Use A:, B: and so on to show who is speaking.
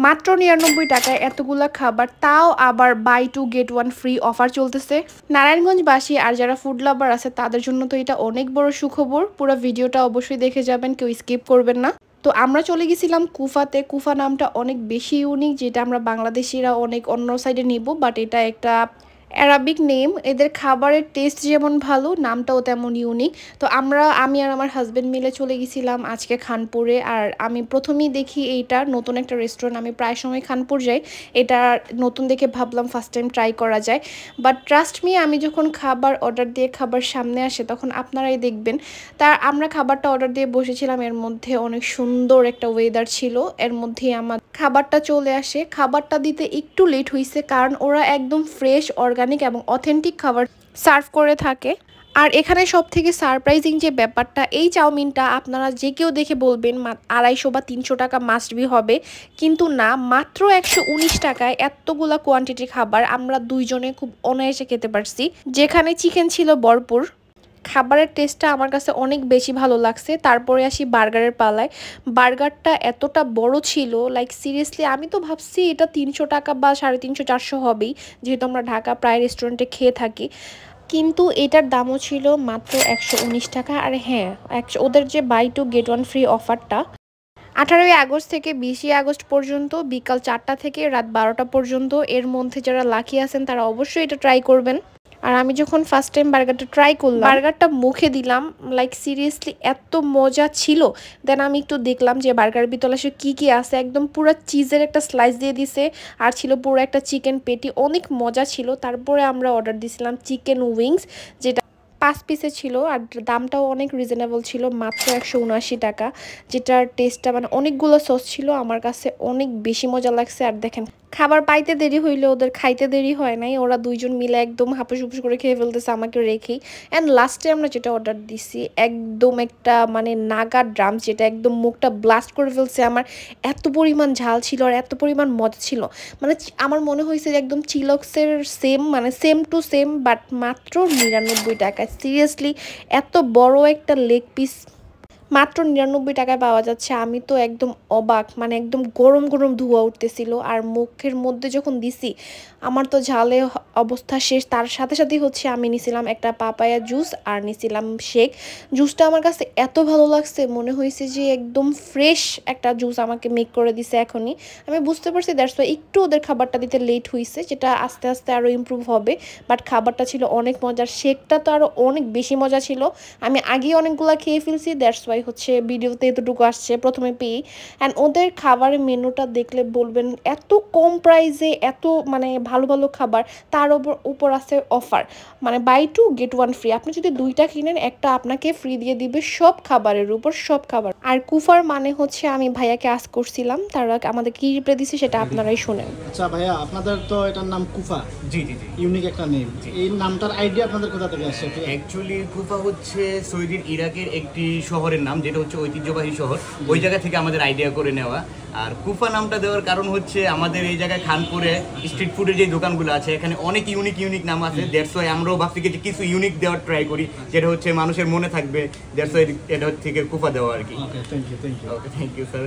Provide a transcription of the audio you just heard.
A: মাত্র ৯৯ টাকায় এতগুলা খাবার, তাও আবার বাই 2 গেট 1 ফ্রি অফার চলতেছে। নারায়ণগঞ্জবাসী আর যারা ফুড লাভার আছে তাদের জন্য তো এটা অনেক বড় সুখবর। পুরো ভিডিওটা অবশ্যই দেখে যাবেন, কেউ স্কিপ করবেন না। তো আমরা চলে গেছিলাম কুফাতে। কুফা নামটা অনেক বেশি ইউনিক, যেটা আমরা বাংলাদেশিরা অনেক অন্য সাইডে নিব, বাট এটা একটা অ্যারাবিক নেম। এদের খাবারের টেস্ট যেমন ভালো, নামটাও তেমন ইউনিক। তো আমি আর আমার হাজব্যান্ড মিলে চলে গেছিলাম আজকে খানপুরে। আর আমি প্রথমেই দেখি এইটা নতুন একটা রেস্টুরেন্ট, আমি প্রায় সময় খানপুর যাই, এটা নতুন দেখে ভাবলাম ফার্স্ট টাইম ট্রাই করা যায়। বাট ট্রাস্ট মি, আমি যখন খাবার অর্ডার দিয়ে খাবার সামনে আসে তখন আপনারাই দেখবেন। আমরা খাবারটা অর্ডার দিয়ে বসেছিলাম, এর মধ্যে অনেক সুন্দর একটা ওয়েদার ছিল, এর মধ্যেই আমার খাবারটা চলে আসে। খাবারটা দিতে একটু লেট হয়েছে, কারণ ওরা একদম ফ্রেশ, অর্গানিক এবং অথেন্টিক খাবার সার্ভ করে থাকে। আর এখানে সব থেকে সারপ্রাইজিং যে ব্যাপারটা, এই চাউমিনটা আপনারা যে কেউ দেখে বলবেন ২৫০ বা ৩০০ টাকা মাস্ট বি হবে, কিন্তু না, মাত্র ১১৯ টাকায় এতগুলা কোয়ান্টিটি খাবার আমরা দুইজনে খুব অনায়াসে খেতে পারছি। যেখানে চিকেন ছিল ভরপুর। খাবারের টেস্টটা আমার কাছে অনেক বেশি ভালো লাগছে। তারপরে আসি বার্গারের পালায়। বার্গারটা এতটা বড় ছিল, লাইক সিরিয়াসলি আমি তো ভাবছি এটা ৩০০ টাকা বা ৩৫০-৪০০ হবেই, যেহেতু আমরা ঢাকা প্রায় রেস্টুরেন্টে খেয়ে থাকি। কিন্তু এটার দামও ছিল মাত্র ১১৯ টাকা। আর হ্যাঁ, ওদের যে বাই 2 গেট 1 ফ্রি অফারটা ১৮ই আগস্ট থেকে ২০ই আগস্ট পর্যন্ত, বিকাল ৪টা থেকে রাত ১২টা পর্যন্ত, এর মধ্যে যারা লাকি আছেন তারা অবশ্যই এটা ট্রাই করবেন। আর আমি যখন ফার্স্ট টাইম বার্গারটা ট্রাই করলাম, বার্গারটা মুখে দিলাম, লাইক সিরিয়াসলি এত মজা ছিল। দেন আমি একটু দেখলাম যে বার্গারের ভিতরে আসলে কী আছে, একদম পুরো চিজের একটা স্লাইস দিয়ে দিছে, আর ছিল পুরো একটা চিকেন পেটি, অনেক মজা ছিল। তারপরে আমরা অর্ডার দিয়েছিলাম চিকেন উইংস, যেটা 5 পিসে ছিল, আর দামটাও অনেক রিজনেবল ছিল, মাত্র ১৭৯ টাকা। যেটার টেস্টটা মানে অনেকগুলো সস ছিল, আমার কাছে অনেক বেশি মজা লাগছে। আর দেখেন, খাবার পাইতে দেরি হইলে ওদের খাইতে দেরি হয় নাই, ওরা দুইজন মিলে একদম হাপুস হুপুস করে খেয়ে ফেলতেছে আমাকে রেখেই। অ্যান্ড লাস্টে আমরা যেটা অর্ডার দিছি, একদম একটা মানে নাগা ড্রাম, যেটা একদম মুখটা ব্লাস্ট করে ফেলছে আমার। এত পরিমাণ ঝাল ছিল আর এত পরিমাণ মজা ছিল, মানে আমার মনে হয়েছে যে একদম চিলক্সের সেম, মানে সেম টু সেম, বাট মাত্র ৯৯ টাকায়। সিরিয়াসলি এত বড় একটা লেগ পিস মাত্র ৯৯ টাকায় পাওয়া যাচ্ছে। আমি তো একদম অবাক, মানে একদম গরম গরম ধোঁয়া উঠতেছিল। আর মুখের মধ্যে যখন দিছি, আমার তো ঝালে অবস্থা শেষ। তার সাথে সাথেই হচ্ছে আমি নিছিলাম একটা পাপায়া জুস আর নিছিলাম শেক। জুসটা আমার কাছে এত ভালো লাগছে, মনে হয়েছে যে একদম ফ্রেশ একটা জুস আমাকে মেক করে দিছে এখনই। আমি বুঝতে পারছি দ্যাটস ওয়াই একটু ওদের খাবারটা দিতে লেট হয়েছে, যেটা আস্তে আস্তে আরও ইমপ্রুভ হবে। বাট খাবারটা ছিল অনেক মজার, শেকটা তো আরও অনেক বেশি মজা ছিল। আমি আগেই অনেকগুলো খেয়ে ফেলছি, দ্যাটস ওয়াই হচ্ছে ভিডিওতে এতটুকু আসছে প্রথমে পেয়ে। অ্যান্ড ওদের খাবারের মেনুটা দেখলে বলবেন এত কম প্রাইসে এত মানে ভালো ভালো খাবার, তার উপর আছে অফার, মানে বাই 2 গেট 1 ফ্রি। আপনি যদি 2টা কিনেন, একটা আপনাকে ফ্রি দিয়ে দিবে সব খাবারের উপর, সব খাবার। আর কুফার মানে হচ্ছে, আমি ভাইয়াকে আস্ক করছিলাম, তারা আমাদের কি রিপ্লাই দিছে সেটা আপনারাই শুনেন।
B: আচ্ছা ভাইয়া, আপনাদের তো এটার নাম কুফা।
C: জি জি জি,
B: ইউনিক একটা নেম। এই নামটার আইডিয়া আপনাদের কোথা থেকে আসছে?
C: অ্যাকচুয়ালি কুফা হচ্ছে সৌদির ইরাকের একটি শহরের নাম, যেটা হচ্ছে ঐতিহ্যবাহী শহর। ওই জায়গা থেকে আমাদের আইডিয়া করে নেওয়া। আর কুফা নামটা দেওয়ার কারণ হচ্ছে, আমাদের এই জায়গায় খানপুরে স্ট্রিট ফুডের যে দোকানগুলো আছে, এখানে অনেক ইউনিক নাম আছে। দ্যাটস ওয়াই আমরাও ভাবছি যে কিছু ইউনিক দেওয়ার ট্রাই করি, যেটা হচ্ছে মানুষের মনে থাকবে। দ্যাটস ওয়াই এটা থেকে কুফা দেওয়া আর কি।
B: Okay, thank you.
C: Okay, thank you sir.